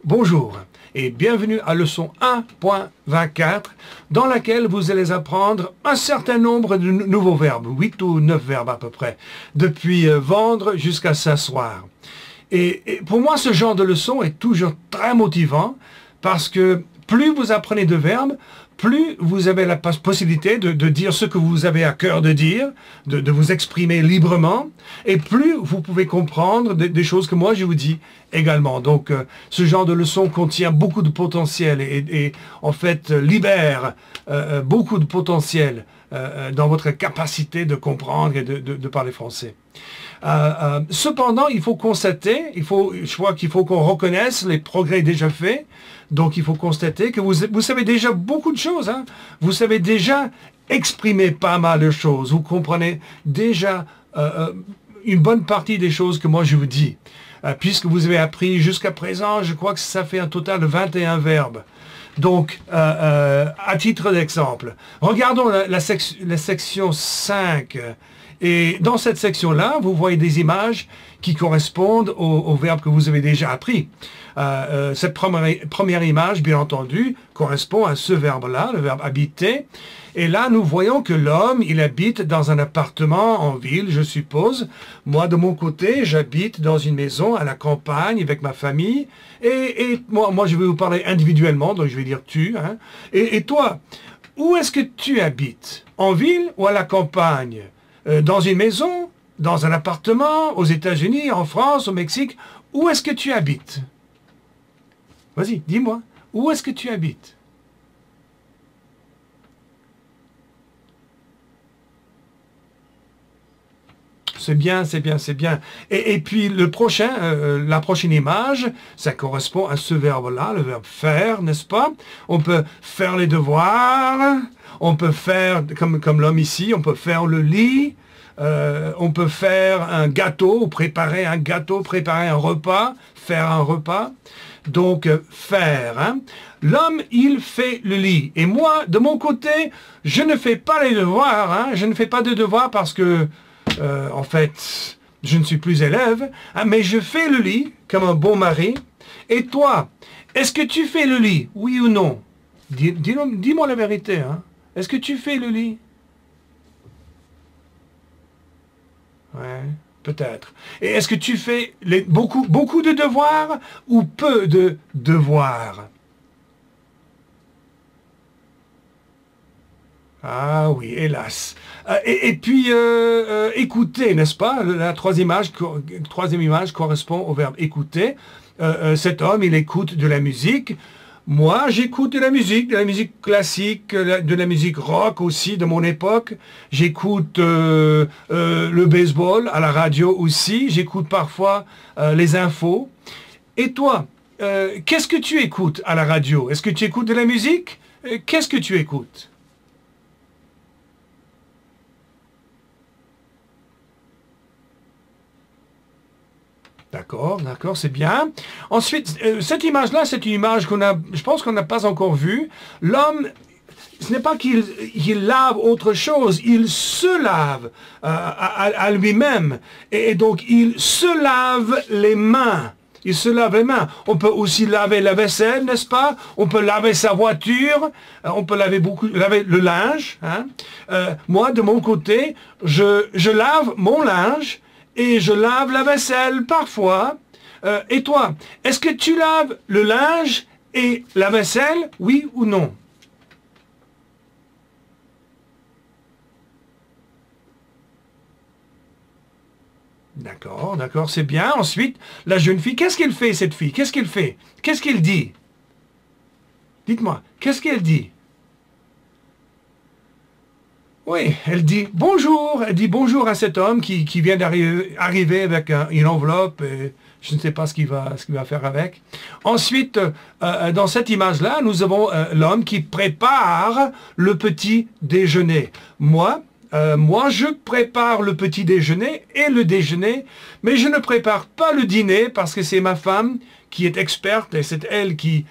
Bonjour et bienvenue à leçon 1.24 dans laquelle vous allez apprendre un certain nombre de nouveaux verbes, 8 ou 9 verbes à peu près, depuis vendre jusqu'à s'asseoir. Et pour moi, ce genre de leçon est toujours très motivant parce que plus vous apprenez de verbes, plus vous avez la possibilité de dire ce que vous avez à cœur de dire, de vous exprimer librement, et plus vous pouvez comprendre des choses que moi je vous dis également. Donc ce genre de leçon contient beaucoup de potentiel et en fait libère beaucoup de potentiel dans votre capacité de comprendre et de parler français. Cependant, il faut constater, je crois qu'il faut qu'on reconnaisse les progrès déjà faits. Donc, il faut constater que vous savez déjà beaucoup de choses. Hein? Vous savez déjà exprimer pas mal de choses. Vous comprenez déjà une bonne partie des choses que moi je vous dis. Puisque vous avez appris jusqu'à présent, je crois que ça fait un total de 21 verbes. Donc, à titre d'exemple, regardons la section 5. Et dans cette section-là, vous voyez des images qui correspondent aux verbes que vous avez déjà appris. Cette première image, bien entendu, correspond à ce verbe-là, le verbe habiter. Et là, nous voyons que l'homme, il habite dans un appartement en ville, je suppose. Moi, de mon côté, j'habite dans une maison à la campagne avec ma famille. Et moi, je vais vous parler individuellement, donc je vais dire tu. Hein. Et toi, où est-ce que tu habites? En ville ou à la campagne? Dans une maison, dans un appartement, aux États-Unis, en France, au Mexique, où est-ce que tu habites? Vas-y, dis-moi, où est-ce que tu habites? C'est bien, c'est bien, c'est bien. Et puis la prochaine image, ça correspond à ce verbe-là, le verbe faire, n'est-ce pas? On peut faire les devoirs, on peut faire, comme l'homme ici, on peut faire le lit, on peut faire un gâteau, préparer un gâteau, préparer un repas, faire un repas. Donc, faire. Hein? L'homme, il fait le lit. Et moi, de mon côté, je ne fais pas les devoirs. Hein? Je ne fais pas de devoirs parce que en fait, je ne suis plus élève, hein, mais je fais le lit comme un bon mari. Et toi, est-ce que tu fais le lit, oui ou non? Dis-moi la vérité. Hein. Est-ce que tu fais le lit? Ouais, peut-être. Et est-ce que tu fais beaucoup de devoirs ou peu de devoirs? Ah oui, hélas. Et puis, écouter, n'est-ce pas? La troisième image correspond au verbe écouter. Cet homme, il écoute de la musique. Moi, j'écoute de la musique classique, de la musique rock aussi, de mon époque. J'écoute le baseball à la radio aussi. J'écoute parfois les infos. Et toi, qu'est-ce que tu écoutes à la radio? Est-ce que tu écoutes de la musique? Qu'est-ce que tu écoutes? D'accord, d'accord, c'est bien. Ensuite, cette image-là, c'est une image je pense qu'on n'a pas encore vue. L'homme, ce n'est pas qu'il lave autre chose, il se lave à lui-même. Et donc, il se lave les mains. Il se lave les mains. On peut aussi laver la vaisselle, n'est-ce pas? On peut laver sa voiture. On peut laver le linge. Hein? Moi, de mon côté, je lave mon linge. Et je lave la vaisselle parfois. Et toi, est-ce que tu laves le linge et la vaisselle, oui ou non? D'accord, d'accord, c'est bien. Ensuite, la jeune fille, qu'est-ce qu'elle fait, cette fille? Qu'est-ce qu'elle fait? Qu'est-ce qu'elle dit? Dites-moi, qu'est-ce qu'elle dit? Oui, elle dit bonjour. Elle dit bonjour à cet homme qui vient d'arriver avec une enveloppe. Et je ne sais pas ce qu'il va faire avec. Ensuite, dans cette image-là, nous avons l'homme qui prépare le petit déjeuner. Moi, je prépare le petit déjeuner et le déjeuner, mais je ne prépare pas le dîner parce que c'est ma femme qui est experte et c'est elle qui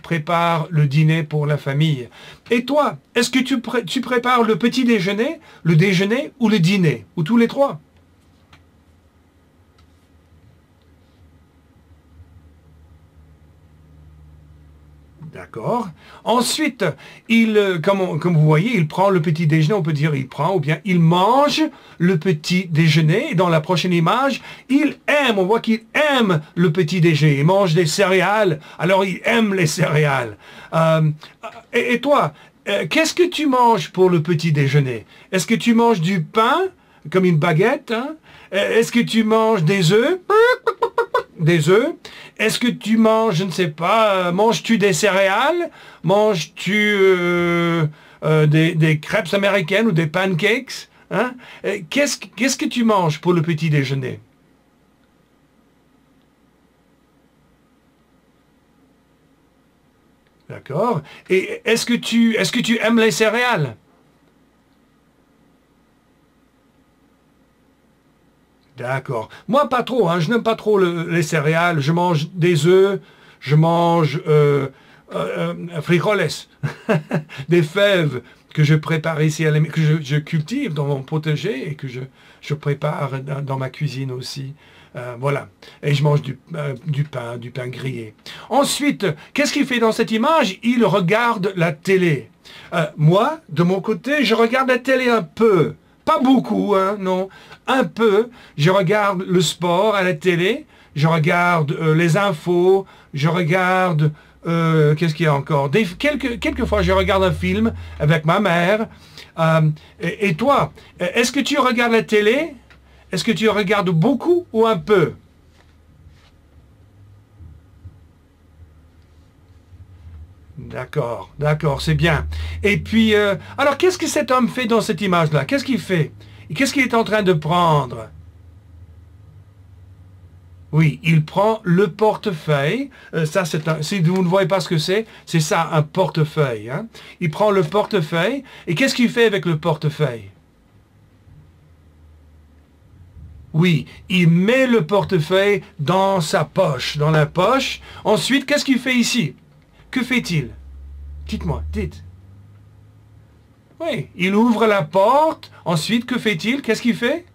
prépare le dîner pour la famille. Et toi, est-ce que tu prépares le petit déjeuner, le déjeuner ou le dîner? Ou tous les trois? D'accord. Ensuite, comme vous voyez, il prend le petit déjeuner, on peut dire il prend, ou bien il mange le petit déjeuner. Et dans la prochaine image, il aime, on voit qu'il aime le petit déjeuner. Il mange des céréales, alors il aime les céréales. Et toi, qu'est-ce que tu manges pour le petit déjeuner? Est-ce que tu manges du pain, comme une baguette, hein? Est-ce que tu manges des œufs? Des œufs? Est-ce que tu manges, je ne sais pas, manges-tu des céréales? Manges-tu des crêpes américaines ou des pancakes? Hein? Qu'est-ce que tu manges pour le petit déjeuner? D'accord? Et est-ce que tu aimes les céréales? D'accord. Moi, pas trop. Hein. Je n'aime pas trop les céréales. Je mange des œufs. Je mange frijoles, des fèves que je prépare ici, que je cultive dans mon potager et que je prépare dans ma cuisine aussi. Voilà. Et je mange du pain grillé. Ensuite, qu'est-ce qu'il fait dans cette image? Il regarde la télé. Moi, de mon côté, je regarde la télé un peu. Pas beaucoup, hein, non. Un peu. Je regarde le sport à la télé. Je regarde les infos. Je regarde... qu'est-ce qu'il y a encore? Quelques fois, je regarde un film avec ma mère. Et toi, est-ce que tu regardes la télé? Est-ce que tu regardes beaucoup ou un peu? D'accord, d'accord, c'est bien. Et puis, alors qu'est-ce que cet homme fait dans cette image-là? Qu'est-ce qu'il fait? Qu'est-ce qu'il est en train de prendre? Oui, il prend le portefeuille. Ça, si vous ne voyez pas ce que c'est ça, un portefeuille. Hein? Il prend le portefeuille. Et qu'est-ce qu'il fait avec le portefeuille? Oui, il met le portefeuille dans sa poche, dans la poche. Ensuite, qu'est-ce qu'il fait ici? Que fait-il? Dites-moi, dites. Oui, il ouvre la porte. Ensuite, que fait-il? Qu'est-ce qu'il fait?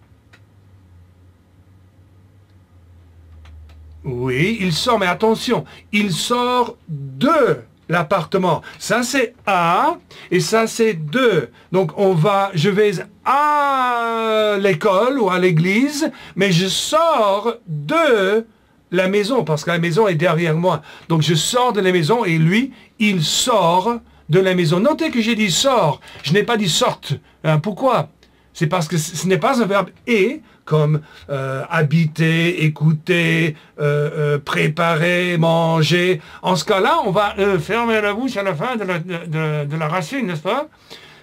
Oui, il sort, mais attention, il sort de l'appartement. Ça, c'est A, et ça, c'est 2. Donc, je vais à l'école ou à l'église, mais je sors de la maison, parce que la maison est derrière moi. Donc, je sors de la maison, et lui, il sort de la maison. Notez que j'ai dit sort, je n'ai pas dit sorte. Hein, pourquoi? C'est parce que ce n'est pas un verbe « et », comme habiter, écouter, préparer, manger. En ce cas-là, on va fermer la bouche à la fin de la racine, n'est-ce pas?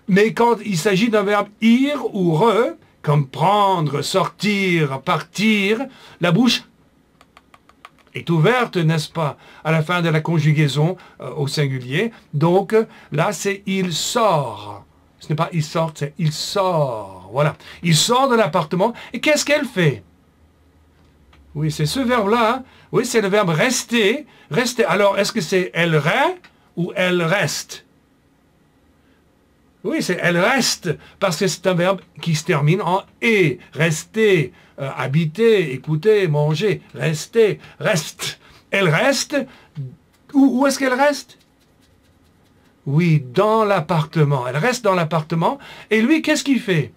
Mais quand il s'agit d'un verbe « ir » ou « re », comme prendre, sortir, partir, la bouche est ouverte, n'est-ce pas, à la fin de la conjugaison au singulier. Donc, là, c'est « il sort ». Ce n'est pas « il sort », c'est « il sort ». Voilà. Il sort de l'appartement. Et qu'est-ce qu'elle fait? Oui, c'est ce verbe-là. Hein? Oui, c'est le verbe « rester ». Rester. Alors, est-ce que c'est « elle reste » ou « elle reste » ? Oui, c'est « elle reste » parce que c'est un verbe qui se termine en « et ». Rester, habiter, écouter, manger. Rester, reste. Elle reste. Où est-ce qu'elle reste? Oui, dans l'appartement. Elle reste dans l'appartement. Et lui, qu'est-ce qu'il fait?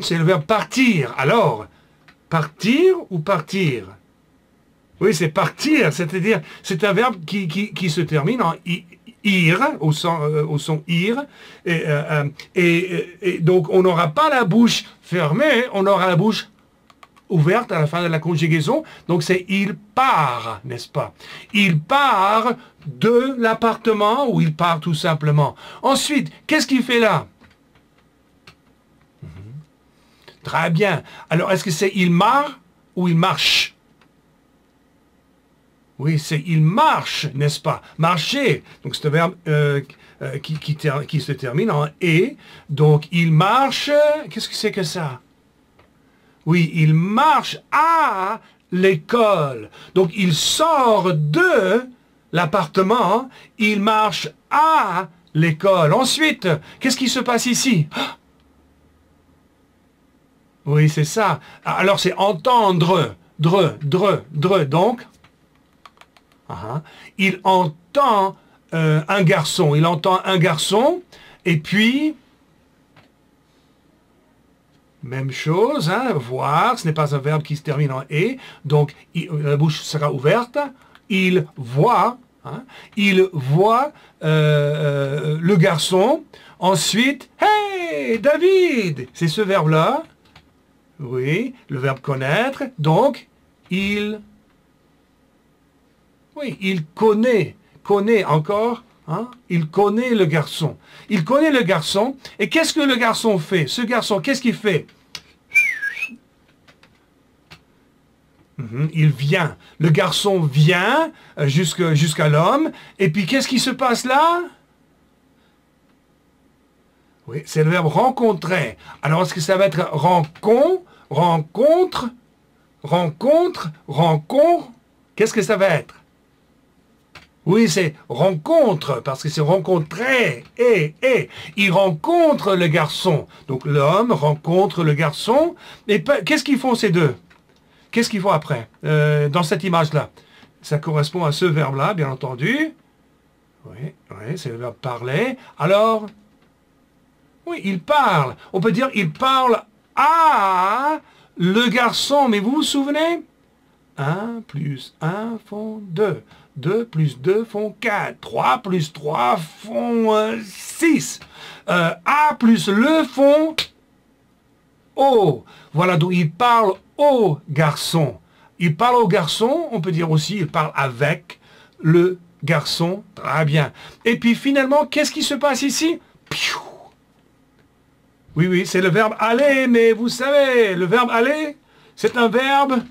C'est le verbe partir. Alors, partir ou partir? Oui, c'est partir, c'est-à-dire, c'est un verbe qui se termine en ir, au son ir. Et donc, on n'aura pas la bouche fermée, on aura la bouche ouverte à la fin de la conjugaison. Donc, c'est il part, n'est-ce pas? Il part de l'appartement ou il part tout simplement. Ensuite, qu'est-ce qu'il fait là? Très bien. Alors, est-ce que c'est il marche ou il marche? Oui, c'est il marche, n'est-ce pas? Marcher. Donc, c'est un verbe qui se termine en « et ». Donc, il marche. Qu'est-ce que c'est que ça? Oui, il marche à l'école. Donc, il sort de l'appartement. Il marche à l'école. Ensuite, qu'est-ce qui se passe ici? Oui, c'est ça. Alors, c'est entendre. Donc, Il entend un garçon. Il entend un garçon. Et puis, même chose, hein, voir, ce n'est pas un verbe qui se termine en « et », donc la bouche sera ouverte. Il voit, hein, il voit le garçon. Ensuite, « Hey, David !» C'est ce verbe-là. Oui, le verbe connaître. Donc, il connaît encore. Hein? Il connaît le garçon. Il connaît le garçon. Et qu'est-ce que le garçon fait? Ce garçon, qu'est-ce qu'il fait? Il vient. Le garçon vient jusqu'à l'homme. Et puis, qu'est-ce qui se passe là? Oui, c'est le verbe rencontrer. Alors, est-ce que ça va être rencontre? Qu'est-ce que ça va être? Oui, c'est rencontre, parce que c'est rencontrer, il rencontre le garçon. Donc l'homme rencontre le garçon, et qu'est-ce qu'ils font ces deux? Qu'est-ce qu'ils font après, dans cette image-là? Ça correspond à ce verbe-là, bien entendu. Oui, c'est le verbe parler. Alors, oui, il parle. On peut dire, il parle à le garçon, mais vous vous souvenez? 1 plus 1 font 2. 2 plus 2 font 4. 3 plus 3 font 6. A plus le font O. Voilà, donc il parle au garçon. Il parle au garçon, on peut dire aussi, il parle avec le garçon. Très bien. Et puis finalement, qu'est-ce qui se passe ici? Oui, c'est le verbe aller, mais vous savez, le verbe aller, c'est un verbe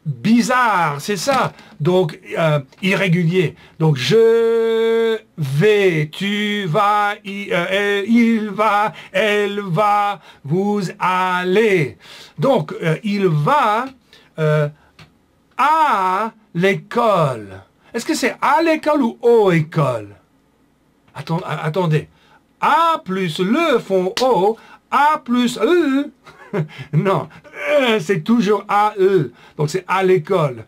bizarre, c'est ça. Donc, irrégulier. Donc, je vais, tu vas, il va, elle va, vous allez. Donc, il va à l'école. Est-ce que c'est à l'école ou au école? Attendez. A plus le font O, A plus E. Non, c'est toujours A-E. Donc c'est à l'école.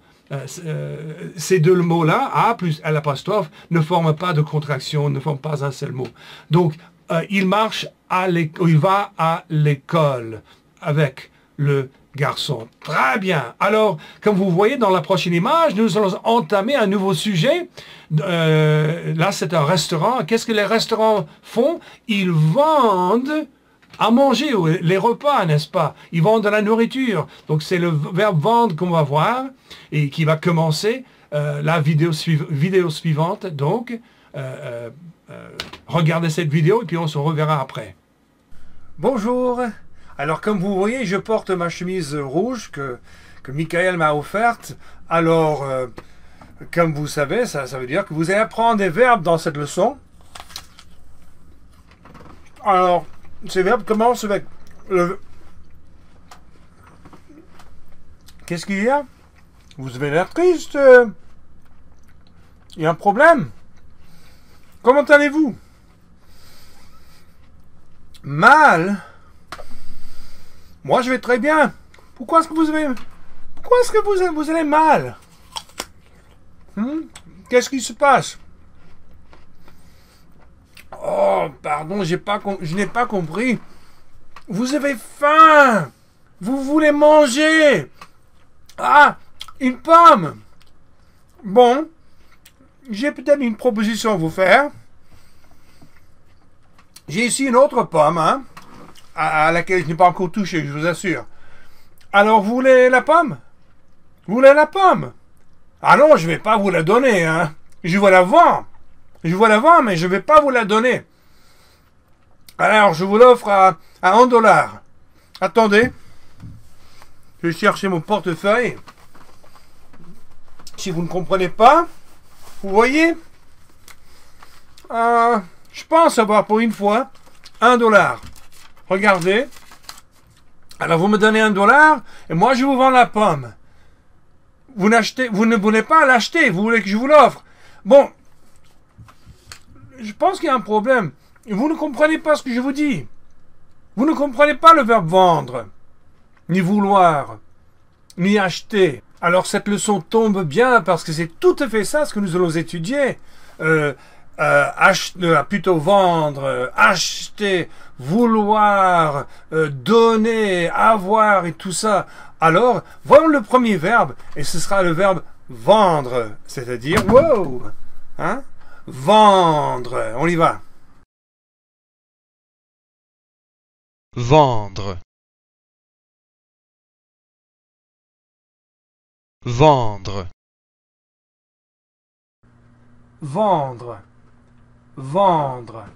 Ces deux mots-là, A plus l'apostrophe, ne forment pas de contraction, ne forment pas un seul mot. Donc, il marche à l'école, il va à l'école avec le garçon. Très bien. Alors, comme vous voyez dans la prochaine image, nous allons entamer un nouveau sujet. Là, c'est un restaurant. Qu'est-ce que les restaurants font? Ils vendent à manger, les repas, n'est-ce pas? Ils vendent de la nourriture. Donc, c'est le verbe vendre qu'on va voir et qui va commencer la vidéo suivante. Donc, regardez cette vidéo et puis on se reverra après. Bonjour. Alors, comme vous voyez, je porte ma chemise rouge que Michael m'a offerte. Alors, comme vous savez, ça veut dire que vous allez apprendre des verbes dans cette leçon. Alors, ces verbes commencent avec le... Qu'est-ce qu'il y a? Vous avez l'air triste. Il y a un problème. Comment allez-vous? Mal. Moi, je vais très bien. Pourquoi est-ce que vous allez mal? Qu'est-ce qui se passe? Oh, pardon, je n'ai pas compris. Vous avez faim. Vous voulez manger. Ah, une pomme. Bon, j'ai peut-être une proposition à vous faire. J'ai ici une autre pomme, hein, à laquelle je n'ai pas encore touché, je vous assure. Alors, vous voulez la pomme? Vous voulez la pomme? Ah non, je ne vais pas vous la donner, hein. Je vous la vends. Je vous la vends, mais je ne vais pas vous la donner. Alors, je vous l'offre à $1. Attendez. Je vais chercher mon portefeuille. Si vous ne comprenez pas, vous voyez, je pense avoir pour une fois $1. Regardez. Alors, vous me donnez $1 et moi, je vous vends la pomme. Vous ne voulez pas l'acheter, vous voulez que je vous l'offre. Bon, je pense qu'il y a un problème. Vous ne comprenez pas ce que je vous dis. Vous ne comprenez pas le verbe vendre, ni vouloir, ni acheter. Alors cette leçon tombe bien parce que c'est tout à fait ça ce que nous allons étudier. Plutôt vendre, acheter, vouloir, donner, avoir et tout ça. Alors, voyons le premier verbe et ce sera le verbe vendre, c'est-à-dire, wow, hein, vendre. On y va. Vendre. Vendre. Vendre. Vendre.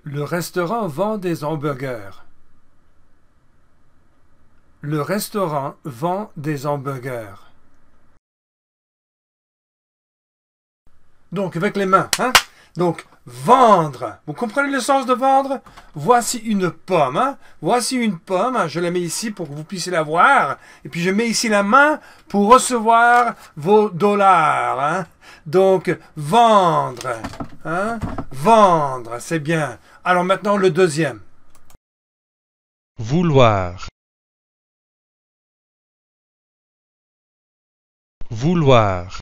Le restaurant vend des hamburgers. Le restaurant vend des hamburgers. Donc, avec les mains, hein? Donc, vendre. Vous comprenez le sens de vendre? Voici une pomme, hein? Voici une pomme. Je la mets ici pour que vous puissiez la voir. Et puis, je mets ici la main pour recevoir vos dollars, hein? Donc, vendre, hein? Vendre, c'est bien. Alors, maintenant, le deuxième. Vouloir. Vouloir.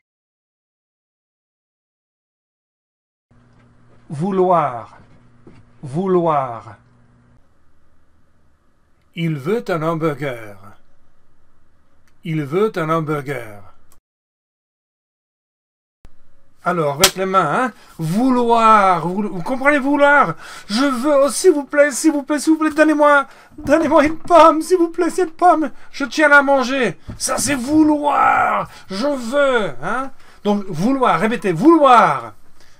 Vouloir. Vouloir. Il veut un hamburger. Il veut un hamburger. Alors, avec les mains, hein? Vouloir. Vous comprenez vouloir? Je veux, oh, s'il vous plaît, s'il vous plaît, s'il vous plaît, donnez-moi une pomme, s'il vous plaît, cette pomme. Je tiens à la manger. Ça, c'est vouloir. Je veux, hein? Donc, vouloir, répétez, vouloir.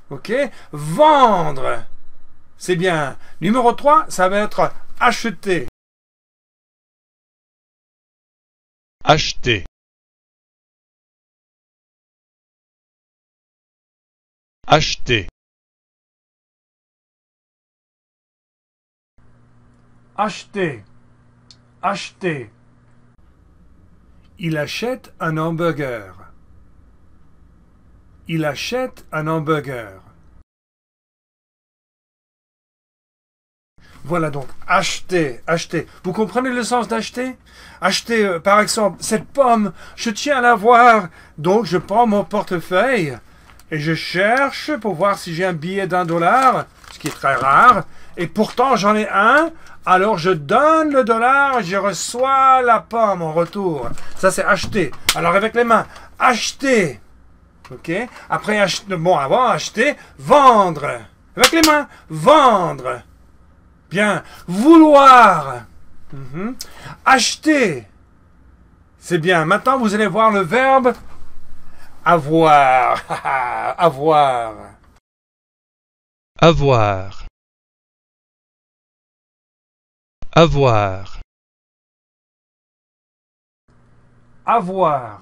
OK? Vendre. C'est bien. Numéro 3, ça va être acheter. Acheter. Acheter. Acheter. Acheter. Il achète un hamburger. Il achète un hamburger. Voilà donc, acheter, acheter. Vous comprenez le sens d'acheter? Acheter, par exemple, cette pomme, je tiens à la voir. Donc, je prends mon portefeuille et je cherche pour voir si j'ai un billet d'$1, ce qui est très rare. Et pourtant, j'en ai un. Alors, je donne le dollar et je reçois la pomme en retour. Ça, c'est acheter. Alors, avec les mains, acheter. OK? Après, bon, avant, acheter, vendre. Avec les mains, vendre. Bien. Vouloir. Acheter. C'est bien. Maintenant, vous allez voir le verbe avoir. Avoir. Avoir. Avoir. Avoir.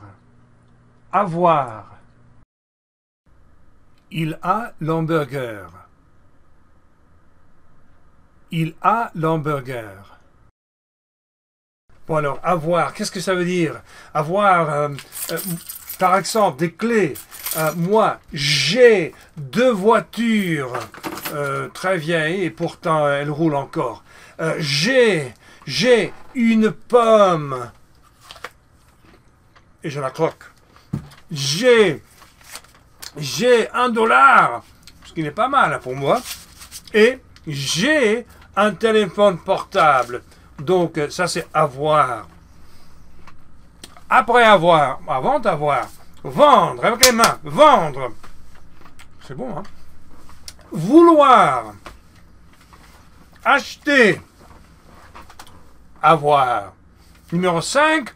Avoir. Il a l'hamburger. Il a l'hamburger. Bon alors, avoir, qu'est-ce que ça veut dire? Avoir, par exemple, des clés. Moi, j'ai 2 voitures très vieilles et pourtant elles roulent encore. J'ai une pomme et je la croque. J'ai $1, ce qui n'est pas mal pour moi, et j'ai un téléphone portable. Donc, ça, c'est avoir. Après avoir, avant d'avoir, vendre, avec les mains, vendre. C'est bon, hein? Vouloir. Acheter. Avoir. Numéro 5,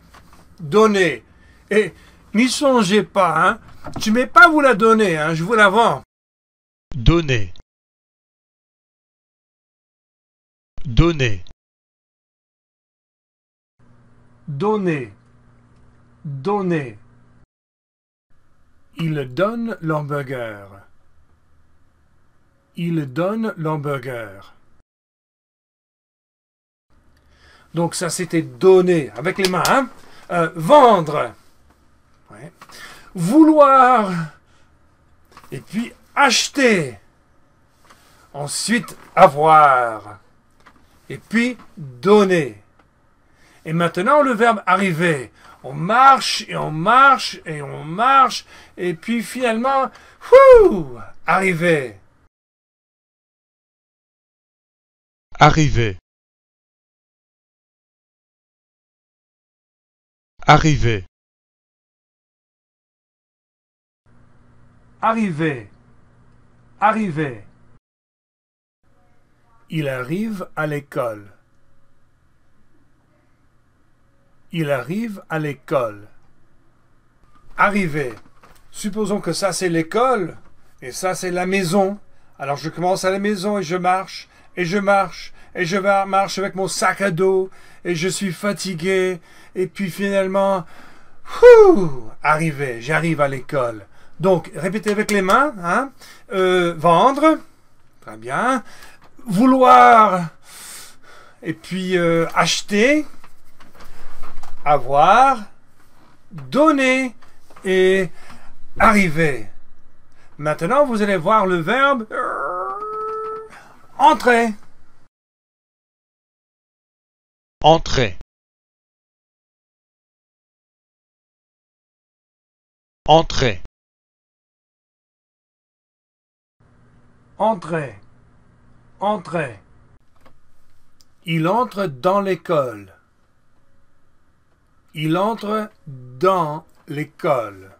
donner. Et n'y songez pas, hein? Je ne vais pas vous la donner, hein? Je vous la vends. Donner. Donner. Donner. Donner. Il donne l'hamburger. Il donne l'hamburger. Donc ça, c'était donner, avec les mains. Hein? Vendre. Ouais. Vouloir. Et puis acheter. Ensuite, avoir. Et puis donner. Et maintenant, le verbe arriver. On marche et on marche et on marche. Et puis finalement, arriver. Arriver. Arriver. Arriver. Arriver. Il arrive à l'école. Il arrive à l'école. Arriver. Supposons que ça c'est l'école et ça c'est la maison. Alors je commence à la maison et je marche et je marche et je marche avec mon sac à dos et je suis fatigué et puis finalement, arriver. J'arrive à l'école. Donc répétez avec les mains. Hein? Vendre. Très bien. Vouloir. Et puis acheter. Avoir, donner et arriver. Maintenant, vous allez voir le verbe entrer. Entrer. Entrer. Entrer. Entrer. Il entre dans l'école. Il entre dans l'école.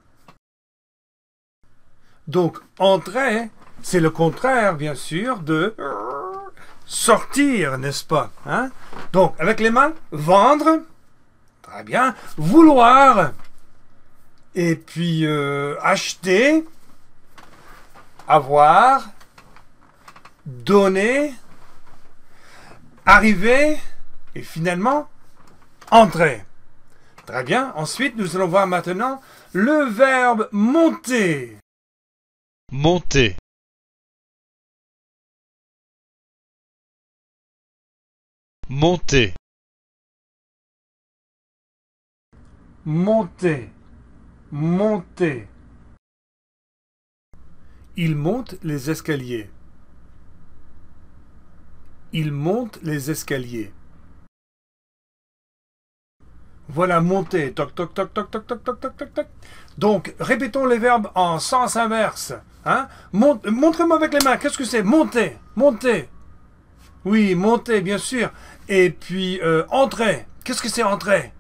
Donc, entrer, c'est le contraire, bien sûr, de sortir, n'est-ce pas? Hein? Donc, avec les mains, vendre, très bien, vouloir, et puis acheter, avoir, donner, arriver, et finalement, entrer. Très bien. Ensuite, nous allons voir maintenant le verbe monter. Monter. Monter. Monter. Monter. Il monte les escaliers. Il monte les escaliers. Voilà, monter. Toc, toc, toc, toc, toc, toc, toc, toc, toc, toc. Donc, répétons les verbes en sens inverse. Hein? Montrez-moi avec les mains. Qu'est-ce que c'est? Monter. Monter. Oui, monter, bien sûr. Et puis, entrer. Qu'est-ce que c'est entrer?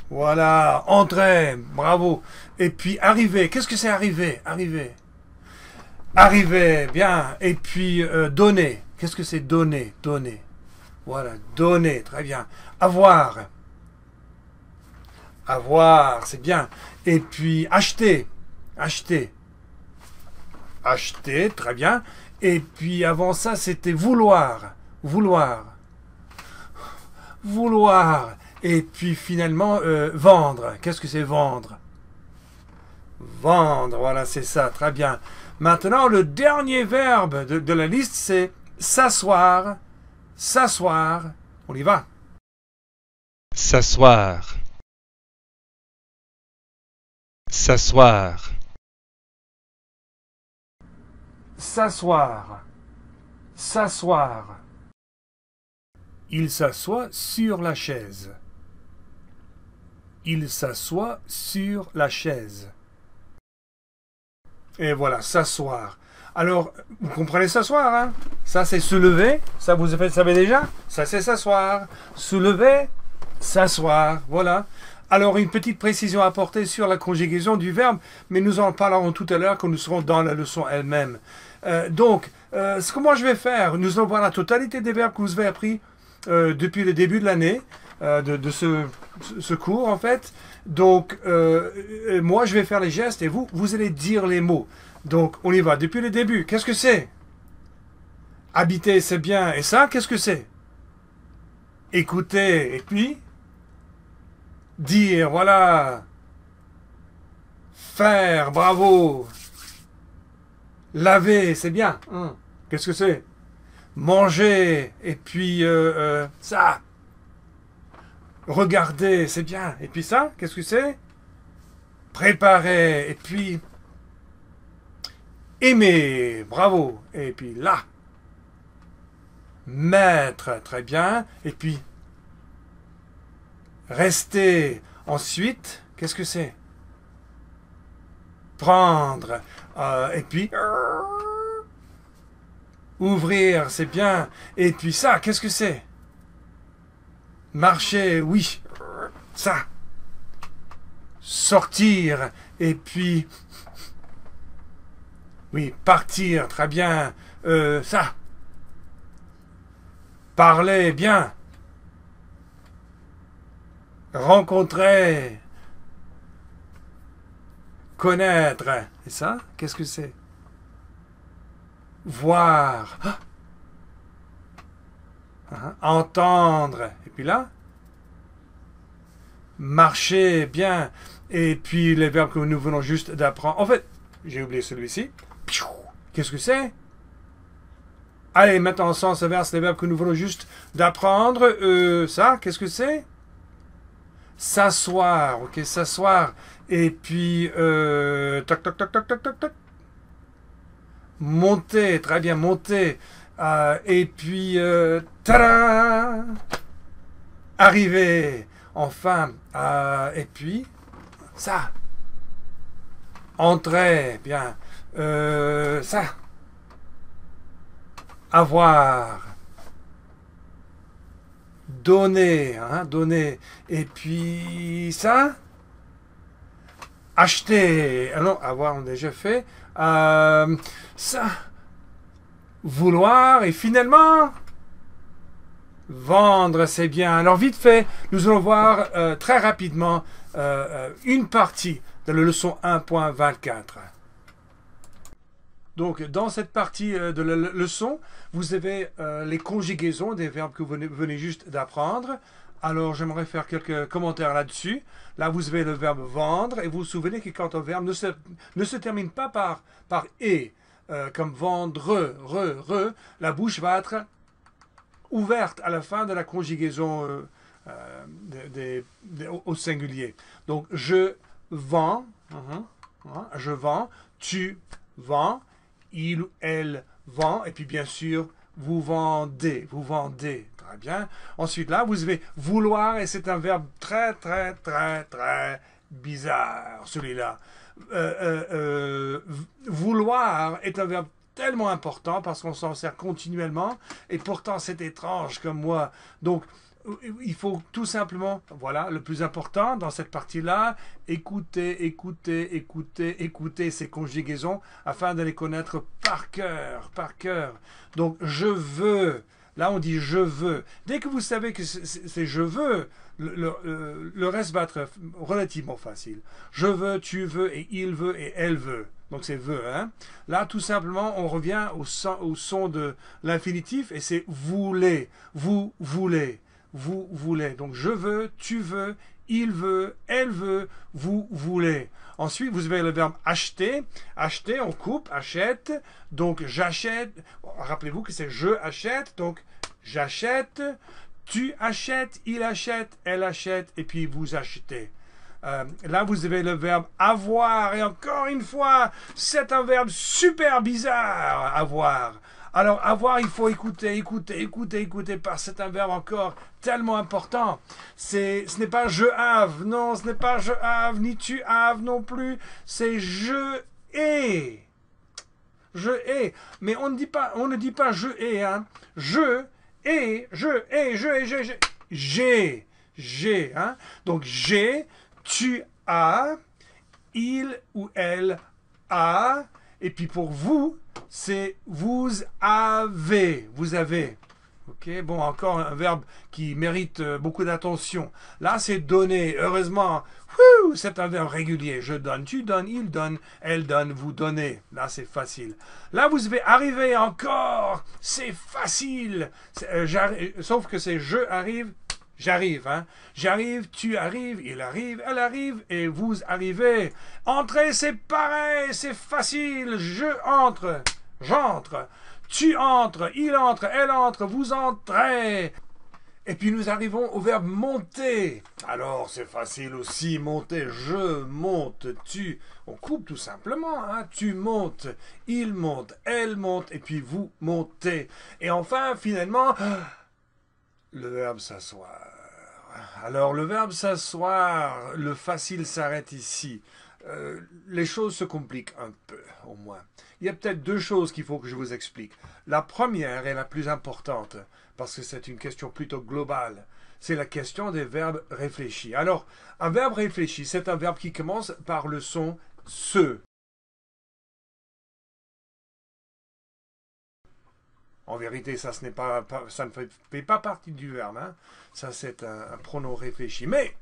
Voilà, entrer. Bravo. Et puis, arriver. Qu'est-ce que c'est arriver? Arriver. Arriver, bien. Et puis, donner. Qu'est-ce que c'est donner? Donner. Voilà, donner. Très bien. Avoir. Avoir, c'est bien. Et puis, acheter. Acheter. Acheter, très bien. Et puis, avant ça, c'était vouloir. Vouloir. Vouloir. Et puis, finalement, vendre. Qu'est-ce que c'est vendre? Vendre, voilà, c'est ça, très bien. Maintenant, le dernier verbe de la liste, c'est s'asseoir. S'asseoir. On y va. S'asseoir. S'asseoir. S'asseoir. S'asseoir. Il s'assoit sur la chaise. Il s'assoit sur la chaise. Et voilà, s'asseoir. Alors, vous comprenez s'asseoir, hein? Ça, c'est se lever. Ça, vous savez déjà? Ça, c'est s'asseoir. Se lever, s'asseoir. Voilà. Alors, une petite précision à apporter sur la conjugaison du verbe, mais nous en parlerons tout à l'heure quand nous serons dans la leçon elle-même. Donc, ce que moi je vais faire, nous allons voir la totalité des verbes que vous avez appris depuis le début de l'année, de ce cours en fait. Donc, moi je vais faire les gestes et vous allez dire les mots. Donc, on y va. Depuis le début, qu'est-ce que c'est? Habiter, c'est bien. Et ça, qu'est-ce que c'est? Écouter, et puis dire, voilà. Faire, bravo. Laver, c'est bien. Qu'est-ce que c'est? Manger, et puis ça. Regarder, c'est bien. Et puis ça, qu'est-ce que c'est? Préparer, et puis aimer, bravo. Et puis là. Mettre, très bien. Et puis Rester. Ensuite, qu'est-ce que c'est? Prendre. Et puis, ouvrir, c'est bien. Et puis ça, qu'est-ce que c'est? Marcher, oui. Ça. Sortir. Et puis, oui, partir, très bien. Ça. Parler, bien. Rencontrer. Connaître. Et ça, qu'est-ce que c'est? Voir. Entendre. Et puis là, marcher, bien. Et puis les verbes que nous venons juste d'apprendre. En fait, j'ai oublié celui-ci. Qu'est-ce que c'est? Allez, maintenant, sens inverse, les verbes que nous venons juste d'apprendre. Ça, qu'est-ce que c'est? S'asseoir, ok, s'asseoir. Et puis, toc, toc, toc, toc, toc, toc, toc. Monter, très bien, monter. Et puis, tada! Arriver. Enfin, et puis, ça. Entrer, bien. Ça. Avoir. Donner, donner. Et puis, ça. Acheter. Ah non, avoir, on a déjà fait. Ça. Vouloir. Et finalement, vendre, c'est bien. Alors, vite fait, nous allons voir très rapidement une partie de la leçon 1.24. Donc, dans cette partie de la leçon, vous avez les conjugaisons des verbes que vous venez juste d'apprendre. Alors, j'aimerais faire quelques commentaires là-dessus. Là, vous avez le verbe vendre, et vous vous souvenez que quand un verbe ne se termine pas par « et », comme vendre, la bouche va être ouverte à la fin de la conjugaison au singulier. Donc, je vends, je vends, tu vends, il ou elle vend, et puis bien sûr, vous vendez, très bien. Ensuite, là, vous avez vouloir, et c'est un verbe très, très, très, très bizarre, celui-là. Vouloir est un verbe tellement important parce qu'on s'en sert continuellement, et pourtant c'est étrange comme moi. Donc, il faut tout simplement, voilà, le plus important dans cette partie-là, écouter ces conjugaisons afin de les connaître par cœur, Donc, je veux, là on dit je veux. Dès que vous savez que c'est je veux, le reste va être relativement facile. Je veux, tu veux, et il veut, et elle veut. Donc c'est veut. Là, tout simplement, on revient au son de l'infinitif, et c'est voulez, vous voulez. Vous voulez. Donc, je veux, tu veux, il veut, elle veut, vous voulez. Ensuite, vous avez le verbe acheter. Acheter, on coupe, achète. Donc, j'achète. Rappelez-vous que c'est je achète. Donc, j'achète. Tu achètes, il achète, elle achète, et puis vous achetez. Là, vous avez le verbe avoir. Et encore une fois, c'est un verbe super bizarre, avoir. Alors, avoir, il faut écouter, parce que c'est un verbe encore tellement important. Ce n'est pas je have, non, ce n'est pas je have, ni tu have non plus, c'est je ai. Je ai. Mais on ne dit pas je ai, Je ai, j'ai, Donc, j'ai, tu as, il ou elle a, et puis pour vous, c'est vous avez. Ok, bon, encore un verbe qui mérite beaucoup d'attention. Là, c'est donner. Heureusement, c'est un verbe régulier. Je donne, tu donnes, il donne, elle donne, vous donnez. Là, c'est facile. Là, vous avez arrivé encore. C'est facile. Sauf que c'est je arrive. J'arrive, J'arrive, tu arrives, il arrive, elle arrive, et vous arrivez. Entrer, c'est pareil, c'est facile. Je entre, j'entre. Tu entres, il entre, elle entre, vous entrez. Et puis nous arrivons au verbe monter. Alors, c'est facile aussi, monter. Je monte, tu. On coupe tout simplement, Tu montes, il monte, elle monte, et puis vous montez. Et enfin, finalement, le verbe s'asseoir. Alors, le verbe s'asseoir, le facile s'arrête ici. Les choses se compliquent un peu, au moins. Il y a peut-être deux choses qu'il faut que je vous explique. La première est la plus importante, parce que c'est une question plutôt globale. C'est la question des verbes réfléchis. Alors, un verbe réfléchi, c'est un verbe qui commence par le son « se ». En vérité, ça ne fait pas partie du verbe. Hein. Ça, c'est un pronom réfléchi. Mais,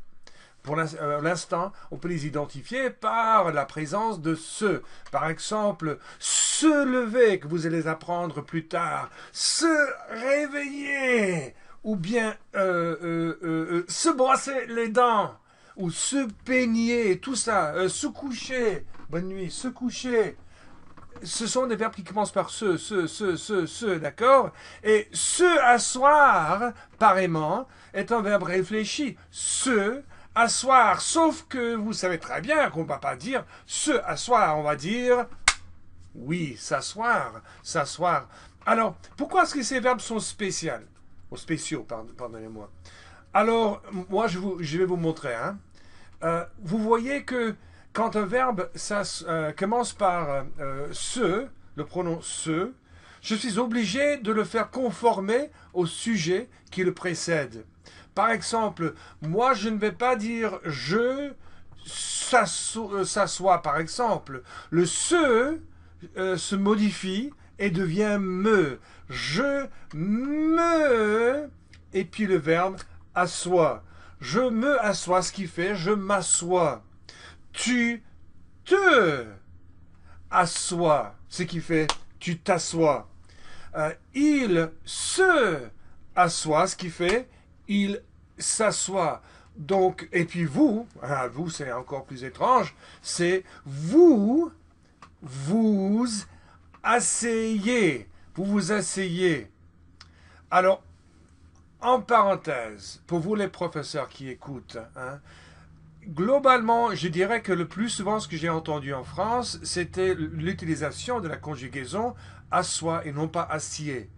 pour l'instant, on peut les identifier par la présence de se. Par exemple, se lever, que vous allez apprendre plus tard. Se réveiller. Ou bien se brosser les dents. Ou se peigner. Tout ça. Se coucher. Bonne nuit. Se coucher. Ce sont des verbes qui commencent par se, d'accord? Et se asseoir, pareillement, est un verbe réfléchi. Se asseoir, sauf que vous savez très bien qu'on ne va pas dire se asseoir, on va dire oui, s'asseoir, s'asseoir. Alors, pourquoi est-ce que ces verbes sont spéciaux, pardonnez-moi. Alors, moi, je vais vous montrer. Hein. Vous voyez que quand un verbe commence par se, le pronom se, je suis obligé de le faire conformer au sujet qui le précède. Par exemple, moi je ne vais pas dire je s'assoit, par exemple. Le se modifie et devient me. Je me, et puis le verbe assoit. Je me assois, ce qui fait je m'assois. Tu te assois, ce qui fait tu t'assois. Il se assoit, ce qui fait il s'assoit. Donc, et puis vous c'est encore plus étrange, c'est vous asseyez. Vous vous asseyez. Alors, en parenthèse, pour vous les professeurs qui écoutent, hein, globalement, je dirais que le plus souvent, ce que j'ai entendu en France, c'était l'utilisation de la conjugaison assoit et non pas assied.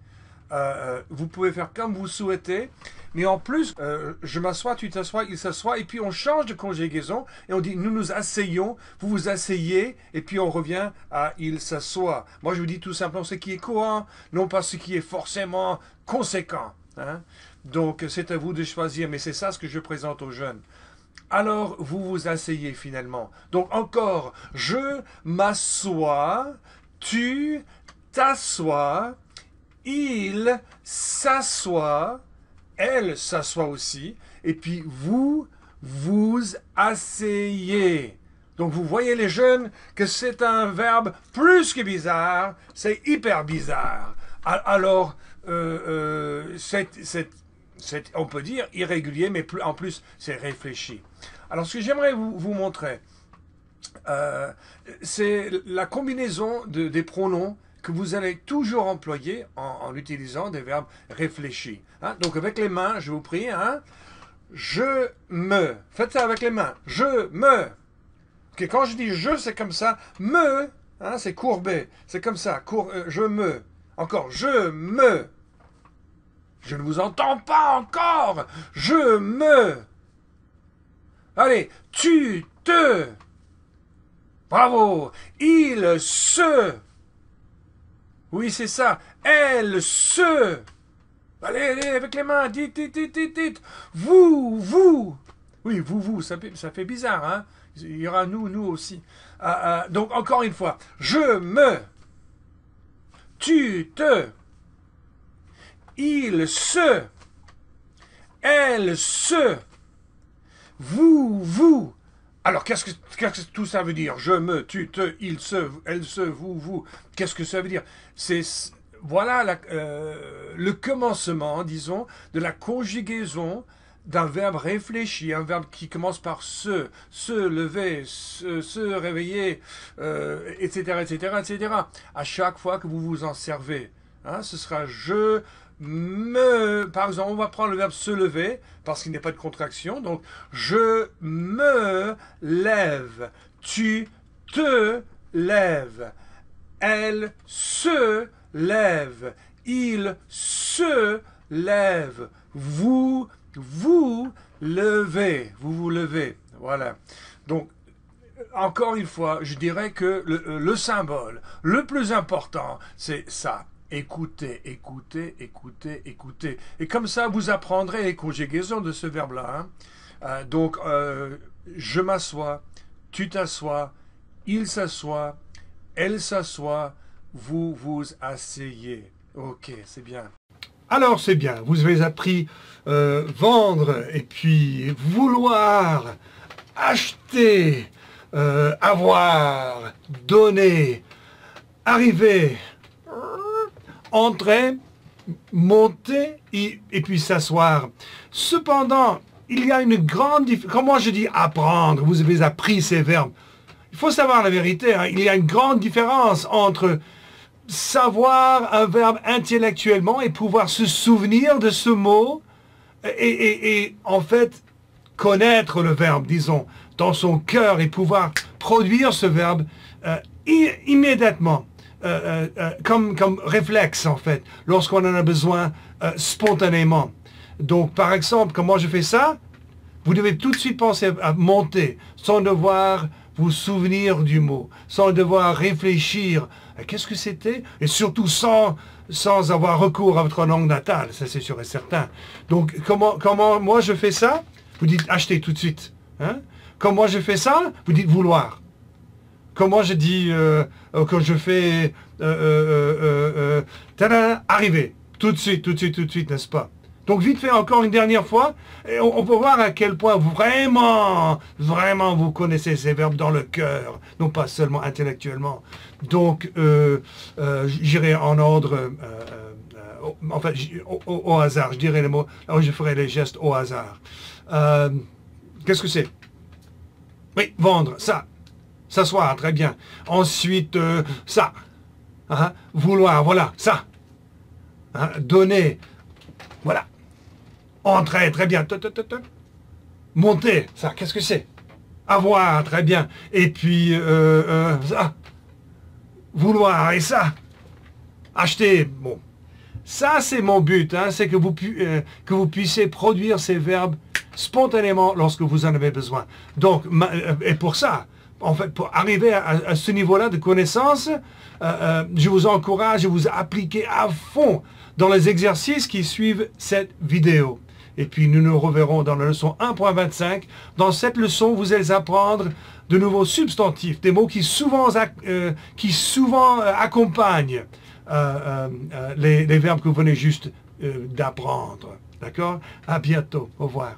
Vous pouvez faire comme vous souhaitez, mais en plus, je m'assois, tu t'assois, il s'assoit, et puis on change de conjugaison et on dit nous nous asseyons, vous vous asseyez, et puis on revient à il s'assoit. Moi, je vous dis tout simplement ce qui est courant, non pas ce qui est forcément conséquent. Hein? Donc, c'est à vous de choisir, mais c'est ça ce que je présente aux jeunes. Alors, vous vous asseyez finalement. Donc, encore, je m'assois, tu t'assois, il s'assoit, elle s'assoit aussi, et puis vous vous asseyez. Donc, vous voyez les jeunes que c'est un verbe plus que bizarre, c'est hyper bizarre. Alors, on peut dire irrégulier, mais en plus, c'est réfléchi. Alors, ce que j'aimerais vous montrer, c'est la combinaison des pronoms que vous allez toujours employer en utilisant des verbes réfléchis. Hein? Donc, avec les mains, je vous prie, hein? Je me. Faites ça avec les mains. Je me. Okay, quand je dis je, c'est comme ça. Me, hein, c'est courbé. C'est comme ça. Je me. Encore, je me. Je ne vous entends pas encore. Je me. Allez, tu te. Bravo. Il se. Oui, c'est ça. Elle se. Allez, allez, avec les mains. Dites. Vous. Oui, vous. Ça fait bizarre, hein. Il y aura nous aussi. Donc, encore une fois. Je me. Tu te. Il se. Elle se. Vous. Alors, qu'est-ce que tout ça veut dire? Je me, tu te, il se, elle se, vous. Qu'est-ce que ça veut dire? Voilà le commencement, disons, de la conjugaison d'un verbe réfléchi, un verbe qui commence par se lever, se réveiller, etc. À chaque fois que vous vous en servez, hein, ce sera je me. Par exemple, on va prendre le verbe se lever parce qu'il n'y a pas de contraction. Donc, je me lève. Tu te lèves. Elle se lève. Il se lève. Vous Vous levez, vous vous levez. Voilà. Donc, encore une fois, je dirais que le symbole le plus important, c'est ça. Écoutez, écoutez, écoutez, écoutez. Et comme ça, vous apprendrez les conjugaisons de ce verbe-là. Hein. Donc, je m'assois, tu t'assois, il s'assoit, elle s'assoit, vous vous asseyez. Ok, c'est bien. Alors, c'est bien. Vous avez appris vendre et puis vouloir, acheter, avoir, donner, arriver, entrer, monter et puis s'asseoir. Cependant, il y a une grande différence. Comment je dis apprendre? Vous avez appris ces verbes. Il faut savoir la vérité. Hein. Il y a une grande différence entre savoir un verbe intellectuellement et pouvoir se souvenir de ce mot et en fait connaître le verbe, disons, dans son cœur et pouvoir produire ce verbe immédiatement. Comme réflexe en fait, lorsqu'on en a besoin spontanément. Donc par exemple, comment je fais ça? Vous devez tout de suite penser à monter, sans devoir vous souvenir du mot, sans devoir réfléchir à qu'est-ce que c'était, et surtout sans avoir recours à votre langue natale, ça c'est sûr et certain. Donc comment moi je fais ça? Vous dites acheter tout de suite. Hein? Comment je fais ça? Vous dites vouloir. Comment je dis quand je fais arriver, tout de suite, n'est-ce pas? Donc vite fait encore une dernière fois, et on peut voir à quel point vraiment vous connaissez ces verbes dans le cœur, non pas seulement intellectuellement. Donc j'irai en ordre, en fait au hasard, je dirais les mots, alors je ferai les gestes au hasard. Qu'est-ce que c'est? Oui, vendre, ça. S'asseoir, très bien. Ensuite, ça. Hein? Vouloir, voilà, ça. Hein? Donner, voilà. Entrer, très bien. Monter, ça, qu'est-ce que c'est? Avoir, très bien. Et puis, ça. Vouloir, et ça. Acheter, bon. Ça, c'est mon but, hein, c'est que vous puissiez produire ces verbes spontanément lorsque vous en avez besoin. Donc, et pour ça, en fait, pour arriver à ce niveau-là de connaissance, je vous encourage à vous appliquer à fond dans les exercices qui suivent cette vidéo. Et puis, nous nous reverrons dans la leçon 1.25. Dans cette leçon, vous allez apprendre de nouveaux substantifs, des mots qui souvent accompagnent les verbes que vous venez juste d'apprendre. D'accord? À bientôt. Au revoir.